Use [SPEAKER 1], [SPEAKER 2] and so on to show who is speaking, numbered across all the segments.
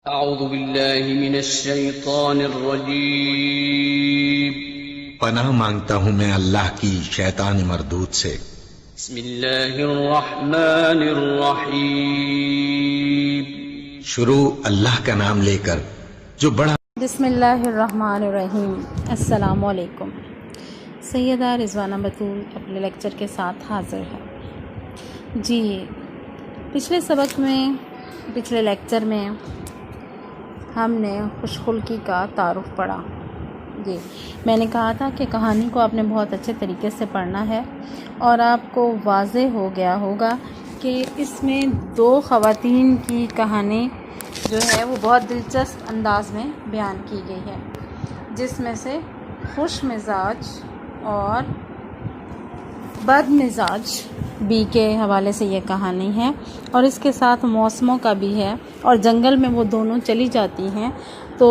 [SPEAKER 1] اعوذ باللہ من الشیطان الرجیم
[SPEAKER 2] پناہ مانگتا ہوں میں اللہ کی شیطان مردود سے۔
[SPEAKER 1] بسم اللہ الرحمن الرحیم
[SPEAKER 2] شروع اللہ کا نام لے کر جو بڑا۔
[SPEAKER 3] بسم اللہ الرحمن الرحیم۔ السلام علیکم۔ سیدہ رضوانہ بطول اپنے لیکچر کے ساتھ حاضر ہے۔ جی پچھلے لیکچر میں ہم نے خوش خلقی کا تعارف پڑھا۔ جی میں نے کہا تھا کہ کہانی کو آپ نے بہت اچھے طریقے سے پڑھنا ہے اور آپ کو واضح ہو گیا ہوگا کہ اس میں دو خواتین کی کہانی جو ہے وہ بہت دلچسپ انداز میں بیان کی گئی ہے، جس میں سے خوش مزاج اور بد مزاج بی کے حوالے سے یہ کہانی ہے، اور اس کے ساتھ موسموں کا بھی ہے، اور جنگل میں وہ دونوں چلی جاتی ہیں تو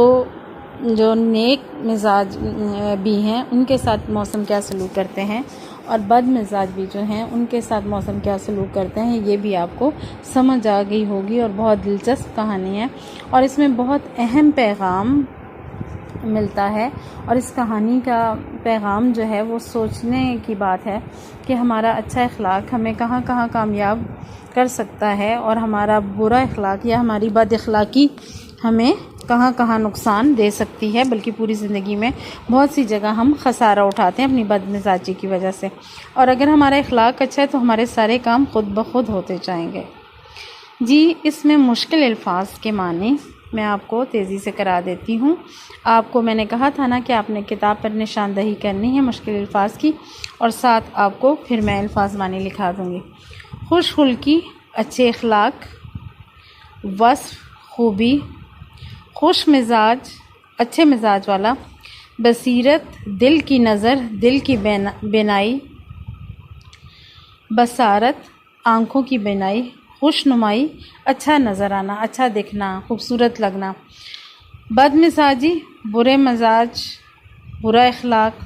[SPEAKER 3] جو نیک مزاج بھی ہیں ان کے ساتھ موسم کیا سلوک کرتے ہیں، اور بد مزاج بھی جو ہیں ان کے ساتھ موسم کیا سلوک کرتے ہیں، یہ بھی آپ کو سمجھ آ گئی ہوگی، اور بہت دلچسپ کہانی ہے اور اس میں بہت اہم پیغام ملتا ہے۔ اور اس کہانی کا پیغام جو ہے وہ سوچنے کی بات ہے کہ ہمارا اچھا اخلاق ہمیں کہاں کہاں کامیاب کر سکتا ہے، اور ہمارا برا اخلاق یا ہماری بد اخلاقی ہمیں کہاں کہاں نقصان دے سکتی ہے، بلکہ پوری زندگی میں بہت سی جگہ ہم خسارہ اٹھاتے ہیں اپنی بد مزاجی کی وجہ سے، اور اگر ہمارا اخلاق اچھا ہے تو ہمارے سارے کام خود بخود ہوتے جائیں گے۔ جی اس میں مشکل الفاظ کے معنی میں آپ کو تیزی سے کرا دیتی ہوں۔ آپ کو میں نے کہا تھا نا کہ آپ نے کتاب پر نشاندہی کرنی ہے مشکل الفاظ کی، اور ساتھ آپ کو پھر میں الفاظ معنی لکھا دوں گی۔ خوش خلقی اچھے اخلاق، وصف خوبی، خوش مزاج اچھے مزاج والا، بصیرت دل کی نظر دل کی بینائی، بصارت آنکھوں کی بینائی، خوش نمائی اچھا نظر آنا، اچھا دکھنا، خوبصورت لگنا، بد مزاجی برے مزاج، برا اخلاق،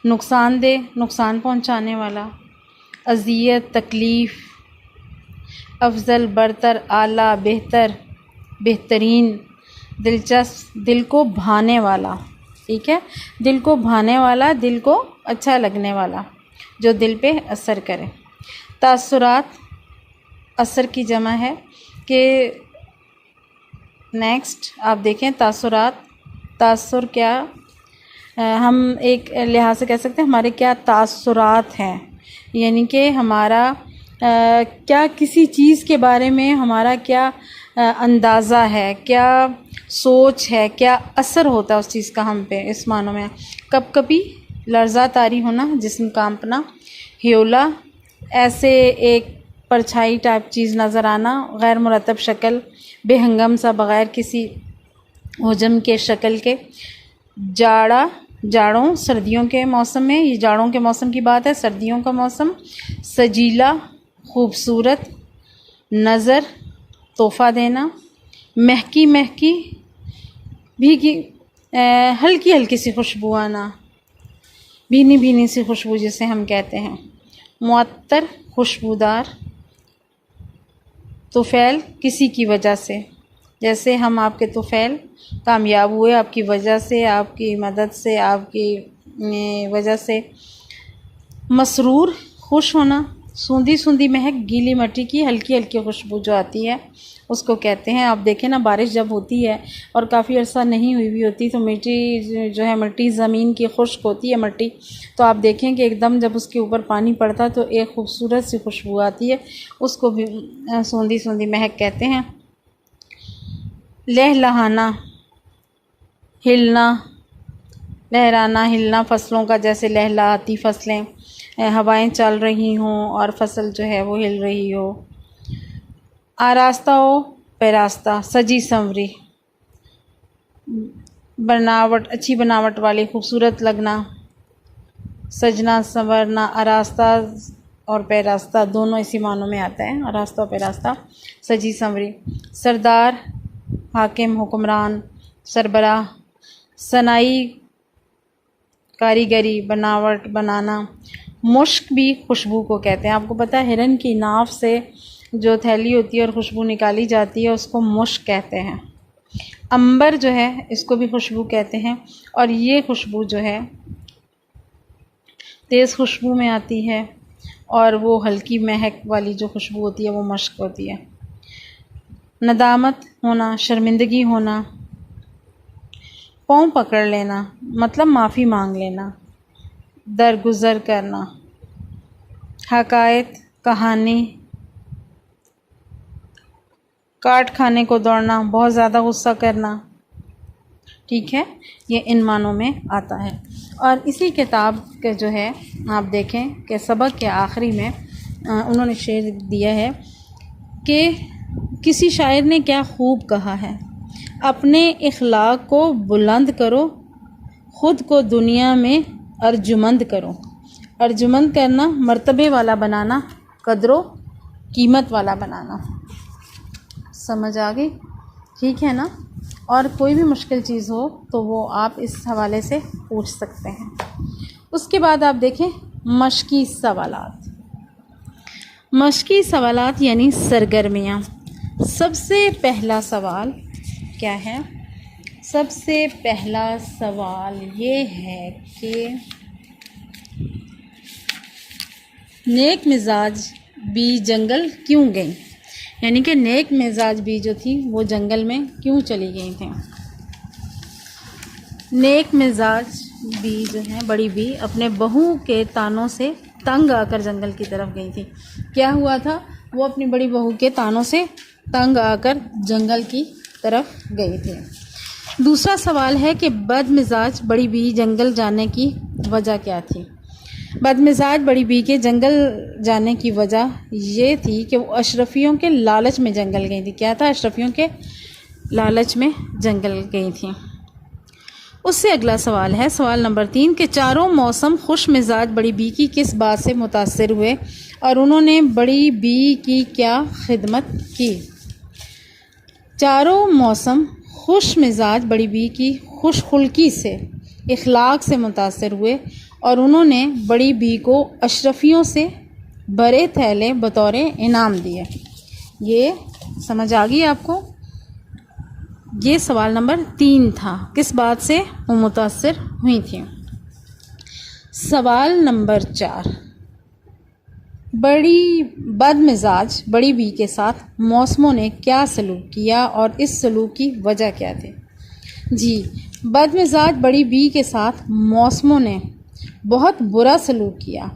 [SPEAKER 3] نقصان دہ نقصان پہنچانے والا، اذیت تکلیف، افضل برتر اعلیٰ بہتر بہترین، دلچسپ دل کو بھانے والا، ٹھیک ہے، دل کو بھانے والا، دل کو اچھا لگنے والا، جو دل پہ اثر کرے۔ تاثرات اثر کی جمع ہے کہ نیکسٹ آپ دیکھیں تاثرات، تاثر کیا ہم ایک لحاظ سے کہہ سکتے ہیں ہمارے کیا تاثرات ہیں، یعنی کہ ہمارا کیا کسی چیز کے بارے میں ہمارا کیا اندازہ ہے، کیا سوچ ہے، کیا اثر ہوتا ہے اس چیز کا ہم پہ، اس معنوں میں کب کبھی لرزہ طاری ہونا، جسم کانپنا، ہیولا ایسے ایک پرچھائی ٹائپ چیز نظر آنا، غیر مرتب شکل، بے ہنگم سا بغیر کسی حجم کے شکل کے، جاڑوں سردیوں کے موسم میں، یہ جاڑوں کے موسم کی بات ہے، سردیوں کا موسم، سجیلا خوبصورت، نظر تحفہ دینا، مہکی بھیگی ہلکی ہلکی سی خوشبو آنا، بھینی سی خوشبو جسے ہم کہتے ہیں، معطر خوشبودار، طفیل کسی کی وجہ سے، جیسے ہم آپ کے طفیل کامیاب ہوئے آپ کی وجہ سے، آپ کی مدد سے، آپ کی وجہ سے، مسرور خوش ہونا، سوندھی مہک گیلی مٹی کی ہلکی ہلکی خوشبو جو آتی ہے اس کو کہتے ہیں۔ آپ دیکھیں نا بارش جب ہوتی ہے اور کافی عرصہ نہیں ہوئی بھی ہوتی تو مٹی جو ہے مٹی زمین کی خشک ہوتی ہے مٹی، تو آپ دیکھیں کہ ایک دم جب اس کے اوپر پانی پڑتا ہے تو ایک خوبصورت سی خوشبو آتی ہے، اس کو بھی سوندھی مہک کہتے ہیں۔ لہلہانا ہلنا، لہرانا ہلنا فصلوں کا، جیسے لہلاتی فصلیں، ہوائیں چل رہی ہوں اور فصل جو ہے وہ ہل رہی ہو۔ آراستہ ہو پیراستہ سجی سنوری، بناوٹ اچھی بناوٹ والی، خوبصورت لگنا، سجنا سنورنا، آراستہ اور پیراستہ دونوں اسی معنوں میں آتا ہے، آراستہ اور پیراستہ سجی سنوری۔ سردار حاکم حکمران، سربراہ، صنائی کاریگری، بناوٹ بنانا، مشک بھی خوشبو کو کہتے ہیں۔ آپ کو پتہ ہے ہرن کی ناف سے جو تھیلی ہوتی ہے اور خوشبو نکالی جاتی ہے اس کو مشک کہتے ہیں، عنبر جو ہے اس کو بھی خوشبو کہتے ہیں، اور یہ خوشبو جو ہے تیز خوشبو میں آتی ہے، اور وہ ہلکی مہک والی جو خوشبو ہوتی ہے وہ مشک ہوتی ہے۔ ندامت ہونا، شرمندگی ہونا، پاؤں پکڑ لینا مطلب معافی مانگ لینا، درگزر کرنا، حکایت، کہانی، کاٹ کھانے کو دوڑنا، بہت زیادہ غصہ کرنا، ٹھیک ہے، یہ ان معنوں میں آتا ہے۔ اور اسی کتاب کے جو ہے آپ دیکھیں کہ سبق کے آخری میں انہوں نے شعر دیا ہے کہ کسی شاعر نے کیا خوب کہا ہے، اپنے اخلاق کو بلند کرو، خود کو دنیا میں ارجمند کرو۔ ارجمند کرنا، مرتبے والا بنانا، قدر و قیمت والا بنانا۔ سمجھ آ گئی؟ ٹھیک ہے نا؟ اور کوئی بھی مشکل چیز ہو تو وہ آپ اس حوالے سے پوچھ سکتے ہیں۔ اس کے بعد آپ دیکھیں مشقی سوالات۔ مشقی سوالات یعنی سرگرمیاں۔ سب سے پہلا سوال کیا ہے؟ سب سے پہلا سوال یہ ہے کہ نیک مزاج بی جنگل کیوں گئیں؟ یعنی کہ نیک مزاج بی جو تھی وہ جنگل میں کیوں چلی گئی تھیں؟ نیک مزاج بی جو ہیں، بڑی بی، اپنے بہو کے تانوں سے تنگ آ کر جنگل کی طرف گئی تھی۔ کیا ہوا تھا؟ وہ اپنی بڑی بہو کے تانوں سے تنگ آ کر جنگل کی طرف گئی تھی۔ دوسرا سوال ہے کہ بد مزاج بڑی بی جنگل جانے کی وجہ کیا تھی؟ بد مزاج بڑی بی کے جنگل جانے کی وجہ یہ تھی کہ وہ اشرفیوں کے لالچ میں جنگل گئی تھی۔ کیا تھا؟ اشرفیوں کے لالچ میں جنگل گئی تھیں۔ اس سے اگلا سوال ہے، سوال نمبر 3، کہ چاروں موسم خوش مزاج بڑی بی کی کس بات سے متاثر ہوئے اور انہوں نے بڑی بی کی کیا خدمت کی؟ چاروں موسم خوش مزاج بڑی بی کی خوش خلقی سے، اخلاق سے متاثر ہوئے اور انہوں نے بڑی بی کو اشرفیوں سے بڑے تھیلے بطور انعام دیے۔ یہ سمجھ آ گئی آپ کو؟ یہ سوال نمبر 3 تھا، کس بات سے وہ متاثر ہوئی تھیں۔ سوال نمبر 4، بڑی بد مزاج بڑی بی کے ساتھ موسموں نے کیا سلوک کیا اور اس سلوک کی وجہ کیا تھی؟ جی، بد مزاج بڑی بی کے ساتھ موسموں نے بہت برا سلوک کیا،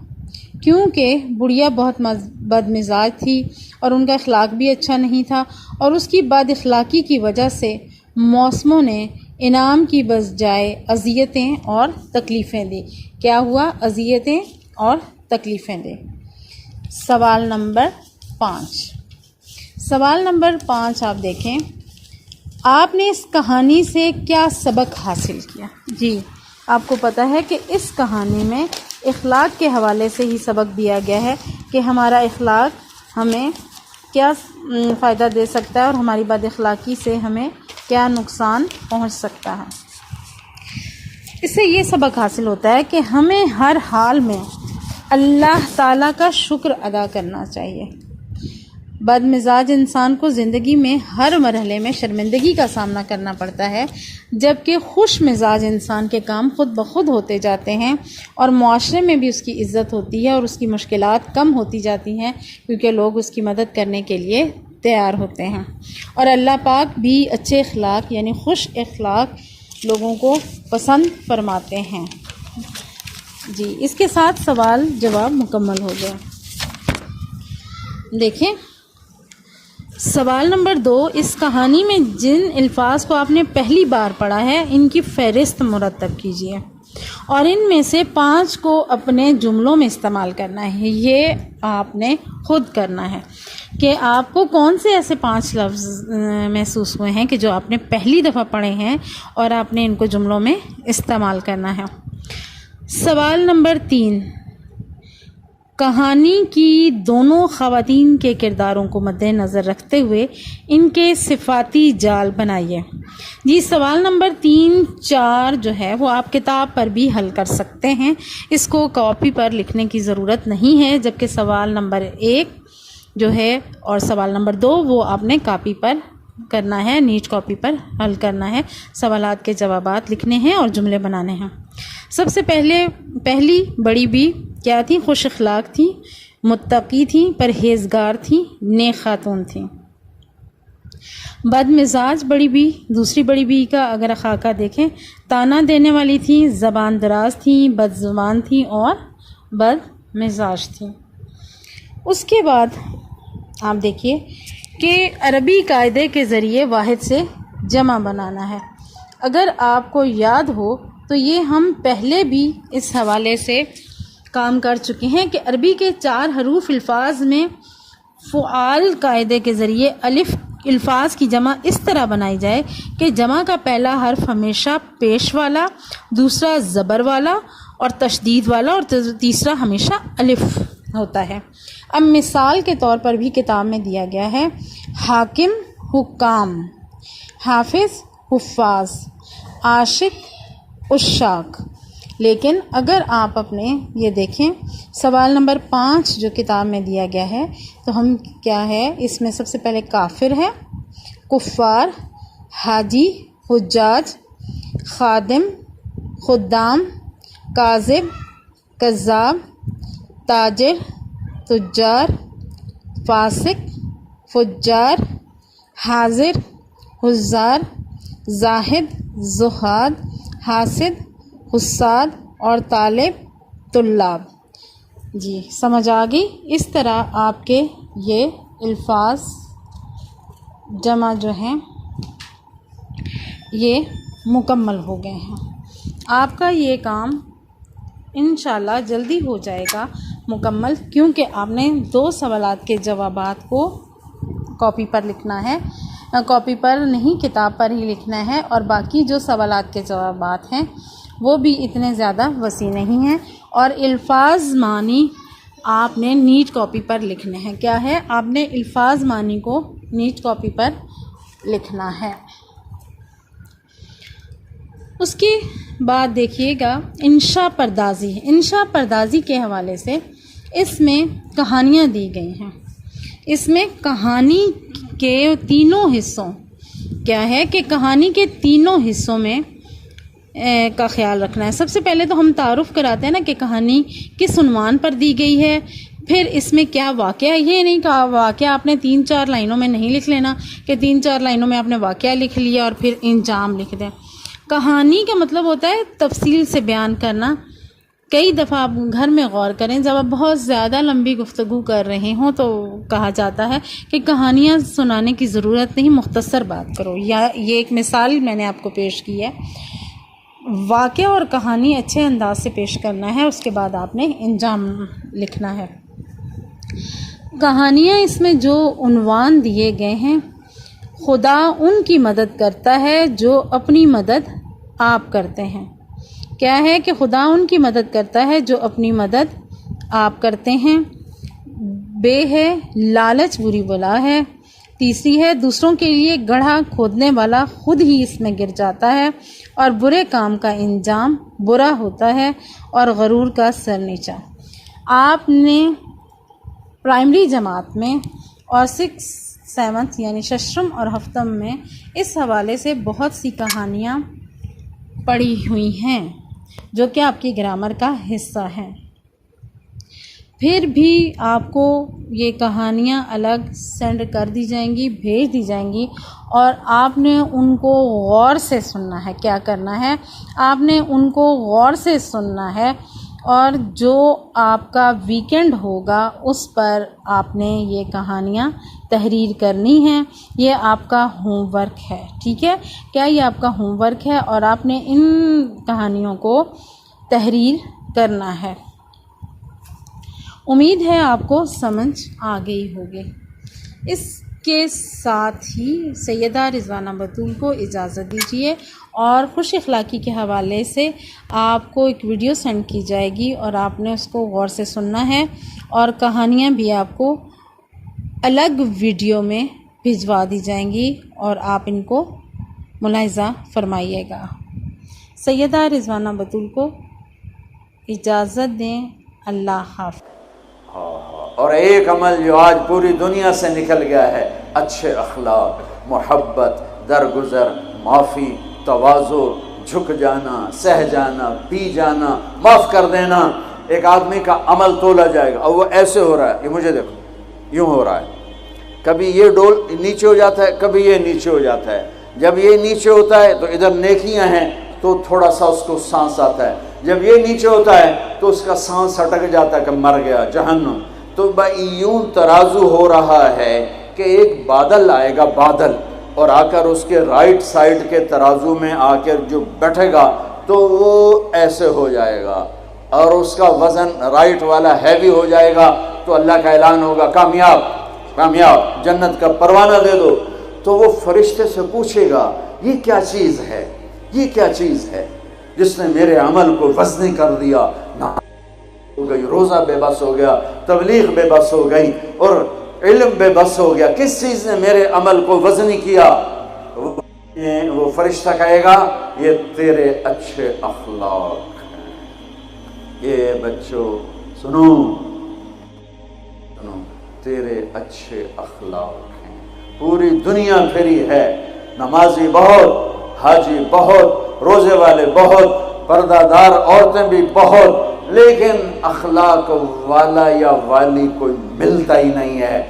[SPEAKER 3] کیونکہ بڑھیا بہت بد مزاج تھی اور ان کا اخلاق بھی اچھا نہیں تھا، اور اس کی بد اخلاقی کی وجہ سے موسموں نے انعام کی بجائے اذیتیں اور تکلیفیں دی۔ کیا ہوا؟ اذیتیں اور تکلیفیں دی۔ سوال نمبر 5، سوال نمبر 5 آپ دیکھیں، آپ نے اس کہانی سے کیا سبق حاصل کیا؟ جی، آپ کو پتہ ہے کہ اس کہانی میں اخلاق کے حوالے سے ہی سبق دیا گیا ہے کہ ہمارا اخلاق ہمیں کیا فائدہ دے سکتا ہے اور ہماری بد اخلاقی سے ہمیں کیا نقصان پہنچ سکتا ہے۔ اس سے یہ سبق حاصل ہوتا ہے کہ ہمیں ہر حال میں اللہ تعالیٰ کا شکر ادا کرنا چاہیے۔ بد مزاج انسان کو زندگی میں ہر مرحلے میں شرمندگی کا سامنا کرنا پڑتا ہے، جبکہ خوش مزاج انسان کے کام خود بخود ہوتے جاتے ہیں اور معاشرے میں بھی اس کی عزت ہوتی ہے اور اس کی مشکلات کم ہوتی جاتی ہیں، کیونکہ لوگ اس کی مدد کرنے کے لیے تیار ہوتے ہیں، اور اللہ پاک بھی اچھے اخلاق یعنی خوش اخلاق لوگوں کو پسند فرماتے ہیں۔ جی، اس کے ساتھ سوال جواب مکمل ہو گیا۔ دیکھیں سوال نمبر 2، اس کہانی میں جن الفاظ کو آپ نے پہلی بار پڑھا ہے ان کی فہرست مرتب کیجیے اور ان میں سے 5 کو اپنے جملوں میں استعمال کرنا ہے۔ یہ آپ نے خود کرنا ہے کہ آپ کو کون سے ایسے 5 لفظ محسوس ہوئے ہیں کہ جو آپ نے پہلی دفعہ پڑھے ہیں اور آپ نے ان کو جملوں میں استعمال کرنا ہے۔ سوال نمبر 3، کہانی کی دونوں خواتین کے کرداروں کو مد نظر رکھتے ہوئے ان کے صفاتی جال بنائیے۔ جی، سوال نمبر 3، 4 جو ہے وہ آپ کتاب پر بھی حل کر سکتے ہیں، اس کو کاپی پر لکھنے کی ضرورت نہیں ہے، جبکہ سوال نمبر 1 جو ہے اور سوال نمبر 2 وہ آپ نے کاپی پر کرنا ہے، نیٹ کاپی پر حل کرنا ہے، سوالات کے جوابات لکھنے ہیں اور جملے بنانے ہیں۔ سب سے پہلی بڑی بی کیا تھی؟ خوش اخلاق تھی، متقی تھی، پرہیزگار تھی، نیک خاتون تھی۔ بد مزاج بڑی بی، دوسری بڑی بی کا اگر خاکہ دیکھیں، تانا دینے والی تھی، زبان دراز تھی، بد زبان تھی اور بد مزاج تھی۔ اس کے بعد آپ دیکھیے کہ عربی قاعدے کے ذریعے واحد سے جمع بنانا ہے۔ اگر آپ کو یاد ہو تو یہ ہم پہلے بھی اس حوالے سے کام کر چکے ہیں کہ عربی کے 4 حروف الفاظ میں فعال قاعدے کے ذریعے الفاظ کی جمع اس طرح بنائی جائے کہ جمع کا پہلا حرف ہمیشہ پیش والا، دوسرا زبر والا اور تشدید والا، اور تیسرا ہمیشہ الف ہوتا ہے۔ اب مثال کے طور پر بھی کتاب میں دیا گیا ہے: حاکم حکام، حافظ حفاظ، عاشق عشاق۔ لیکن اگر آپ اپنے یہ دیکھیں سوال نمبر 5 جو کتاب میں دیا گیا ہے تو ہم کیا ہے اس میں سب سے پہلے کافر ہے، کفار، حاجی، حجاج، خادم، خدام، کاذب، کذاب، تاجر، تجار، فاسق، فجار، حاضر، حزار، زاہد، زہاد، حاسد، حساد اور طالب، طلاب۔ جی سمجھ آ گئی؟ اس طرح آپ کے یہ الفاظ جمع جو ہیں یہ مکمل ہو گئے ہیں۔ آپ کا یہ کام انشاءاللہ جلدی ہو جائے گا مکمل، کیونکہ آپ نے 2 سوالات کے جوابات کو کاپی پر لکھنا ہے، کاپی پر نہیں کتاب پر ہی لکھنا ہے، اور باقی جو سوالات کے جوابات ہیں وہ بھی اتنے زیادہ وسیع نہیں ہیں، اور الفاظ معنی آپ نے نیٹ کاپی پر لکھنے ہیں۔ کیا ہے؟ آپ نے الفاظ معنی کو نیٹ کاپی پر لکھنا ہے۔ اس کے بعد دیکھیے گا انشاء پردازی۔ انشاء پردازی کے حوالے سے اس میں کہانیاں دی گئی ہیں۔ اس میں کہانی کے تینوں حصوں کیا ہے کہ کہانی کے تینوں حصوں میں کا خیال رکھنا ہے۔ سب سے پہلے تو ہم تعارف کراتے ہیں نا کہ کہانی کس عنوان پر دی گئی ہے، پھر اس میں کیا واقعہ ہے۔ یہ نہیں کہا واقعہ آپ نے 3-4 لائنوں میں نہیں لکھ لینا کہ 3-4 لائنوں میں آپ نے واقعہ لکھ لیا اور پھر انجام لکھ دیں۔ کہانی کا مطلب ہوتا ہے تفصیل سے بیان کرنا۔ کئی دفعہ آپ گھر میں غور کریں، جب آپ بہت زیادہ لمبی گفتگو کر رہے ہوں تو کہا جاتا ہے کہ کہانیاں سنانے کی ضرورت نہیں، مختصر بات کرو۔ یا یہ ایک مثال میں نے آپ کو پیش کی ہے۔ واقعہ اور کہانی اچھے انداز سے پیش کرنا ہے، اس کے بعد آپ نے انجام لکھنا ہے۔ کہانیاں اس میں جو عنوان دیے گئے ہیں: خدا ان کی مدد کرتا ہے جو اپنی مدد آپ کرتے ہیں۔ کیا ہے کہ خدا ان کی مدد کرتا ہے جو اپنی مدد آپ کرتے ہیں۔ بے ہے لالچ بری بلا ہے۔ تیسری ہے دوسروں کے لیے گڑھا کھودنے والا خود ہی اس میں گر جاتا ہے، اور برے کام کا انجام برا ہوتا ہے، اور غرور کا سر نیچا۔ آپ نے پرائمری جماعت میں اور 6th یعنی ششم اور ہفتم میں اس حوالے سے بہت سی کہانیاں پڑھی ہوئی ہیں جو کہ آپ کی گرامر کا حصہ ہیں۔ پھر بھی آپ کو یہ کہانیاں الگ سینڈ کر دی جائیں گی، بھیج دی جائیں گی، اور آپ نے ان کو غور سے سننا ہے۔ کیا کرنا ہے؟ آپ نے ان کو غور سے سننا ہے، اور جو آپ کا ویکنڈ ہوگا اس پر آپ نے یہ کہانیاں تحریر کرنی ہیں۔ یہ آپ کا ہوم ورک ہے، ٹھیک ہے؟ کیا یہ آپ کا ہوم ورک ہے اور آپ نے ان کہانیوں کو تحریر کرنا ہے۔ امید ہے آپ کو سمجھ آ گئی ہوگی۔ اس کے ساتھ ہی سیدہ رضوانہ بطول کو اجازت دیجیے، اور خوش اخلاقی کے حوالے سے آپ کو ایک ویڈیو سینڈ کی جائے گی اور آپ نے اس کو غور سے سننا ہے، اور کہانیاں بھی آپ کو الگ ویڈیو میں بھجوا دی جائیں گی اور آپ ان کو ملاحظہ فرمائیے گا۔ سیدہ رضوانہ بطول کو اجازت دیں۔ اللہ حافظ۔
[SPEAKER 4] اور ایک عمل جو آج پوری دنیا سے نکل گیا ہے: اچھے اخلاق، محبت، درگزر، معافی، تواضع، جھک جانا، سہ جانا، پی جانا، معاف کر دینا. ایک آدمی کا عمل تولا جائے گا اور وہ ایسے ہو رہا ہے، یہ مجھے دیکھو یوں ہو رہا ہے، کبھی یہ ڈول نیچے ہو جاتا ہے، کبھی یہ نیچے ہو جاتا ہے. جب یہ نیچے ہوتا ہے تو ادھر نیکیاں ہیں تو تھوڑا سا اس کو سانس آتا ہے، جب یہ نیچے ہوتا ہے تو اس کا سانس اٹک جاتا ہے کہ مر گیا جہنم. تو یوں ترازو ہو رہا ہے کہ ایک بادل آئے گا، بادل، اور آ کر اس کے رائٹ سائڈ کے ترازو میں آ کر جو بیٹھے گا تو وہ ایسے ہو جائے گا اور اس کا وزن رائٹ والا ہیوی ہو جائے گا. تو اللہ کا اعلان ہوگا کامیاب کامیاب، جنت کا پروانہ دے دو. تو وہ فرشتے سے پوچھے گا یہ کیا چیز ہے، یہ کیا چیز ہے جس نے میرے عمل کو وزنی کر دیا. ہو گئی، روزہ بے بس ہو گیا، تبلیغ بے بس ہو گئی اور علم بے بس ہو گیا. کس چیز نے میرے عمل کو وزنی کیا؟ وہ فرشتہ کہے گا یہ تیرے اچھے اخلاق ہیں. یہ بچوں سنو سنو، تیرے اچھے اخلاق ہیں. پوری دنیا پھری ہے، نمازی بہت، حاجی بہت، روزے والے بہت، پردہ دار عورتیں بھی بہت، لیکن اخلاق والا یا والی کوئی ملتا ہی نہیں ہے.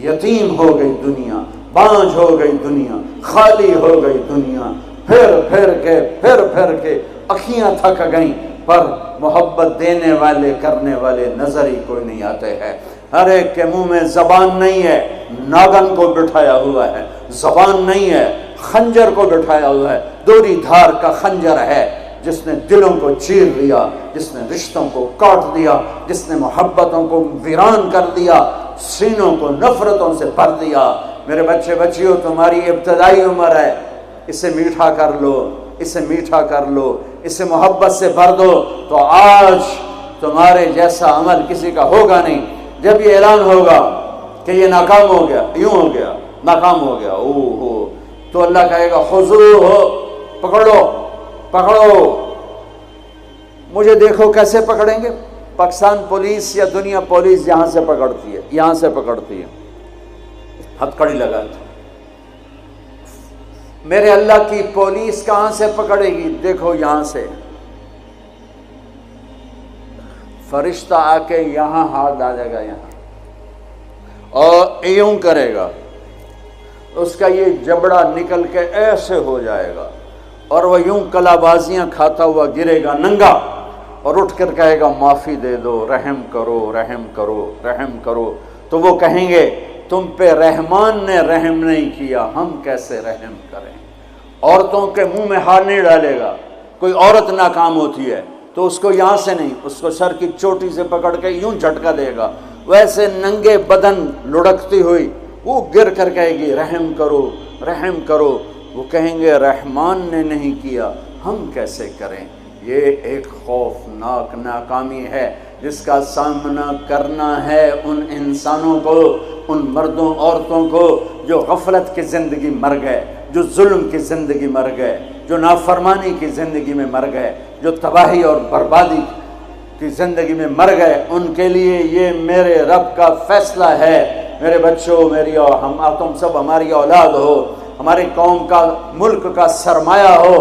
[SPEAKER 4] یتیم ہو گئی دنیا، بانجھ ہو گئی دنیا، خالی ہو گئی دنیا. پھر پھر کے اکھیاں تھک گئیں، پر محبت دینے والے کرنے والے نظر ہی کوئی نہیں آتے ہیں. ہر ایک کے منہ میں زبان نہیں ہے، ناگن کو بٹھایا ہوا ہے. زبان نہیں ہے، خنجر کو بٹھایا ہوا ہے. دوری دھار کا خنجر ہے جس نے دلوں کو چیر لیا، جس نے رشتوں کو کاٹ دیا، جس نے محبتوں کو ویران کر دیا، سینوں کو نفرتوں سے بھر دیا. میرے بچے بچیوں، تمہاری ابتدائی عمر ہے، اسے میٹھا کر لو، اسے میٹھا کر لو، اسے محبت سے بھر دو. تو آج تمہارے جیسا عمل کسی کا ہوگا نہیں. جب یہ اعلان ہوگا کہ یہ ناکام ہو گیا، یوں ہو گیا، ناکام ہو گیا، تو اللہ کہے گا خذوہ، پکڑو پکڑو. مجھے دیکھو کیسے پکڑیں گے. پاکستان پولیس یا دنیا پولیس یہاں سے پکڑتی ہے، یہاں سے پکڑتی ہے، ہتھکڑی لگاتی. میرے اللہ کی پولیس کہاں سے پکڑے گی؟ دیکھو یہاں سے. فرشتہ آ کے یہاں ہاتھ ڈالے گا، یہاں، اور یوں کرے گا، اس کا یہ جبڑا نکل کے ایسے ہو جائے گا اور وہ یوں کلا بازیاں کھاتا ہوا گرے گا ننگا، اور اٹھ کر کہے گا معافی دے دو، رحم کرو رحم کرو رحم کرو. تو وہ کہیں گے تم پہ رحمان نے رحم نہیں کیا، ہم کیسے رحم کریں. عورتوں کے منہ میں ہاتھ نہیں ڈالے گا. کوئی عورت ناکام ہوتی ہے تو اس کو یہاں سے نہیں، اس کو سر کی چوٹی سے پکڑ کے یوں جھٹکا دے گا. ویسے ننگے بدن لڑکتی ہوئی وہ گر کر کہے گی رحم کرو رحم کرو. وہ کہیں گے رحمان نے نہیں کیا، ہم کیسے کریں. یہ ایک خوفناک ناکامی ہے جس کا سامنا کرنا ہے ان انسانوں کو، ان مردوں عورتوں کو جو غفلت کی زندگی مر گئے، جو ظلم کی زندگی مر گئے، جو نافرمانی کی زندگی میں مر گئے، جو تباہی اور بربادی کی زندگی میں مر گئے. ان کے لیے یہ میرے رب کا فیصلہ ہے. میرے بچوں، میری اور تم سب ہماری اولاد ہو، ہماری قوم کا، ملک کا سرمایہ ہو.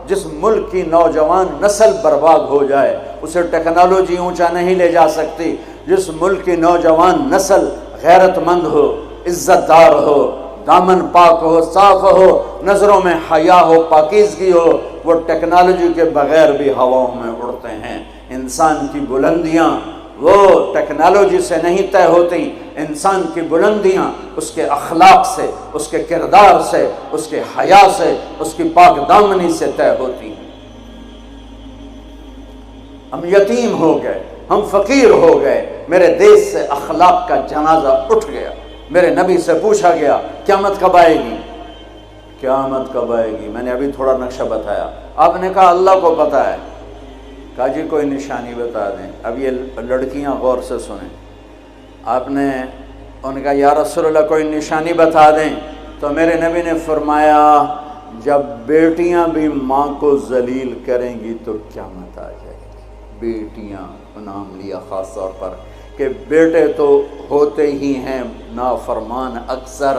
[SPEAKER 4] جس ملک کی نوجوان نسل برباد ہو جائے اسے ٹیکنالوجی اونچا نہیں لے جا سکتی. جس ملک کی نوجوان نسل غیرت مند ہو، عزت دار ہو، دامن پاک ہو، صاف ہو، نظروں میں حیا ہو، پاکیزگی ہو، وہ ٹیکنالوجی کے بغیر بھی ہواؤں میں اڑتے ہیں. انسان کی بلندیاں وہ ٹیکنالوجی سے نہیں طے ہوتی. انسان کی بلندیاں اس کے اخلاق سے، اس کے کردار سے، اس کے حیا سے، اس کی پاک دامنی سے طے ہوتی ہیں. ہم یتیم ہو گئے، ہم فقیر ہو گئے. میرے دیش سے اخلاق کا جنازہ اٹھ گیا. میرے نبی سے پوچھا گیا قیامت کب آئے گی، قیامت کب آئے گی. میں نے ابھی تھوڑا نقشہ بتایا. آپ نے کہا اللہ کو پتہ ہے. کہا جی کوئی نشانی بتا دیں. اب یہ لڑکیاں غور سے سنیں. آپ نے ان کا یا رسول اللہ کوئی نشانی بتا دیں. تو میرے نبی نے فرمایا جب بیٹیاں بھی ماں کو ذلیل کریں گی تو قیامت آ جائے گی. بیٹیاں نام لیا خاص طور پر کہ بیٹے تو ہوتے ہی ہیں نافرمان اکثر،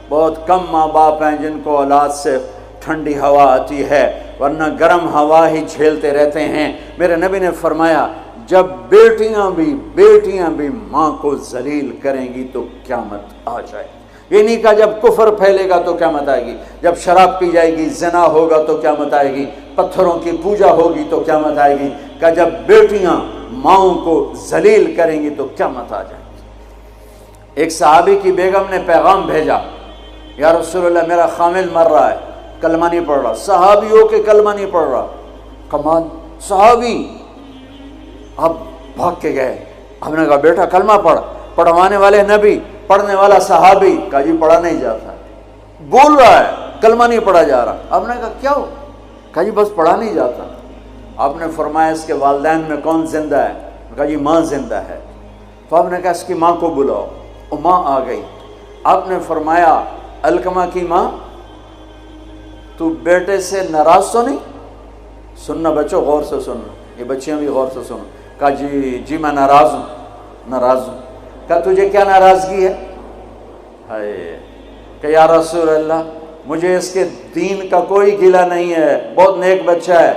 [SPEAKER 4] بہت کم ماں باپ ہیں جن کو اولاد سے ٹھنڈی ہوا آتی ہے، ورنہ گرم ہوا ہی جھیلتے رہتے ہیں۔ میرے نبی نے فرمایا جب بیٹیاں بھی ماں کو ذلیل کریں گی تو قیامت آ جائے گی۔ یہ نہیں کہا جب کفر پھیلے گا تو قیامت آئے گی، جب شراب پی جائے گی، زنا ہوگا تو قیامت آئے گی، پتھروں کی پوجا ہوگی تو قیامت آئے گی، کہ جب بیٹیاں ماؤں کو ذلیل کریں گی تو قیامت آ جائے گی۔ ایک صحابی کی بیگم نے پیغام بھیجا، یا رسول اللہ میرا خامل مر رہا ہے، کلمہ نہیں پڑھ رہا۔ صحابی ہو کے کلمہ نہیں پڑھ رہا، کمال، صحابی۔ اب بھاگ کے گئے، ہم نے کہا بیٹا کلمہ پڑھ، پڑھوانے والے نبی، پڑھنے والا صحابی، کہا جی پڑھا نہیں جاتا، بول رہا ہے کلمہ نہیں پڑھا جا رہا۔ ہم نے کہا کیا ہو؟ کہا جی بس پڑھا نہیں جاتا۔ آپ نے فرمایا اس کے والدین میں کون زندہ ہے؟ کہا جی ماں زندہ ہے۔ تو آپ نے کہا اس کی ماں کو بلاؤ، وہ ماں آ گئی۔ آپ نے فرمایا علقمہ کی ماں تو بیٹے سے ناراض تو نہیں؟ سننا بچوں، غور سے سننا، یہ بچیاں بھی غور سے سننا۔ کہا جی میں ناراض ہوں۔ کہا تجھے کیا ناراضگی ہے؟ ہائے، کہ یا رسول اللہ مجھے اس کے دین کا کوئی گلہ نہیں ہے، بہت نیک بچہ ہے،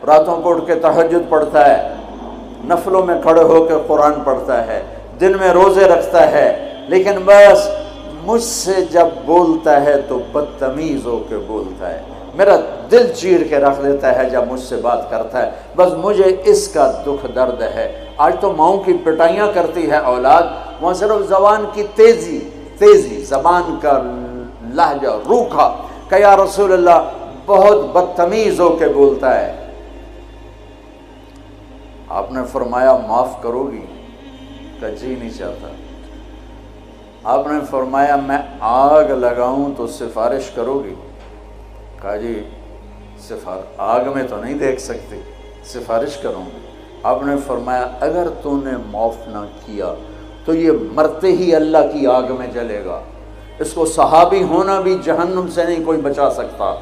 [SPEAKER 4] راتوں کو اٹھ کے تہجد پڑھتا ہے، نفلوں میں کھڑے ہو کے قرآن پڑھتا ہے، دن میں روزے رکھتا ہے، لیکن بس مجھ سے جب بولتا ہے تو بدتمیز ہو کے بولتا ہے، میرا دل چیر کے رکھ دیتا ہے جب مجھ سے بات کرتا ہے، بس مجھے اس کا دکھ درد ہے۔ آج تو ماؤں کی پٹائیاں کرتی ہے اولاد، وہاں صرف زبان کی تیزی، زبان کا لہجہ روکھا، کہ یا رسول اللہ بہت بدتمیز ہو کے بولتا ہے۔ آپ نے فرمایا معاف کرو گی؟ کہ جی نہیں چاہتا۔ آپ نے فرمایا میں آگ لگاؤں تو سفارش کرو گی؟ کہا جی آگ میں تو نہیں دیکھ سکتی، سفارش کروں گی۔ آپ نے فرمایا اگر تو نے معاف نہ کیا تو یہ مرتے ہی اللہ کی آگ میں جلے گا، اس کو صحابی ہونا بھی جہنم سے نہیں کوئی بچا سکتا،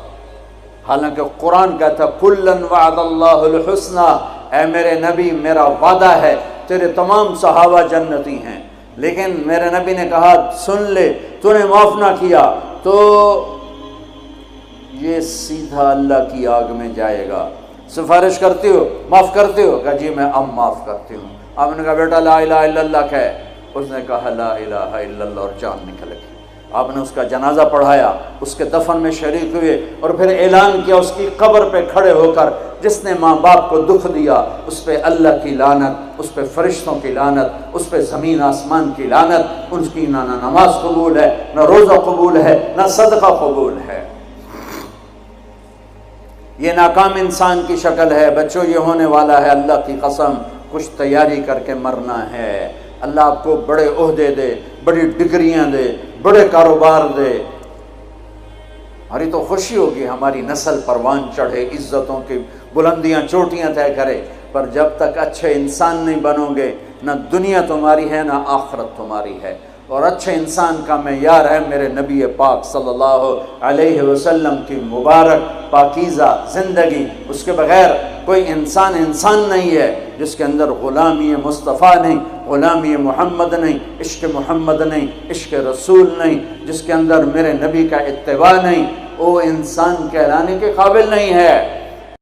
[SPEAKER 4] حالانکہ قرآن کہتا کلن وعد اللہ الحسنى، اے میرے نبی میرا وعدہ ہے تیرے تمام صحابہ جنتی ہیں، لیکن میرے نبی نے کہا سن لے تو نے معاف نہ کیا تو یہ سیدھا اللہ کی آگ میں جائے گا۔ سفارش کرتے ہو، معاف کرتے ہو؟ کہا جی میں اب معاف کرتی ہوں۔ آپ نے کہا بیٹا لا الہ الا اللہ کہے، اس نے کہا لا الہ الا اللہ اور جان نکل گئی۔ آپ نے اس کا جنازہ پڑھایا، اس کے دفن میں شریک ہوئے، اور پھر اعلان کیا اس کی قبر پہ کھڑے ہو کر جس نے ماں باپ کو دکھ دیا اس پہ اللہ کی لعنت، اس پہ فرشتوں کی لعنت، اس پہ زمین آسمان کی لعنت، ان کی نہ نماز قبول ہے، نہ روزہ قبول ہے، نہ صدقہ قبول ہے۔ یہ ناکام انسان کی شکل ہے بچوں، یہ ہونے والا ہے اللہ کی قسم، کچھ تیاری کر کے مرنا ہے۔ اللہ آپ کو بڑے عہدے دے، بڑی ڈگریاں دے، بڑے کاروبار دے، ہماری تو خوشی ہوگی، ہماری نسل پروان چڑھے، عزتوں کی بلندیاں چوٹیاں طے کرے، پر جب تک اچھے انسان نہیں بنو گے نہ دنیا تمہاری ہے نہ آخرت تمہاری ہے۔ اور اچھے انسان کا معیار ہے میرے نبی پاک صلی اللہ علیہ وسلم کی مبارک پاکیزہ زندگی، اس کے بغیر کوئی انسان نہیں ہے جس کے اندر غلامی مصطفیٰ نہیں، غلامی محمد نہیں، عشق محمد نہیں، عشق رسول نہیں، جس کے اندر میرے نبی کا اتباع نہیں، وہ انسان کہلانے کے قابل نہیں ہے۔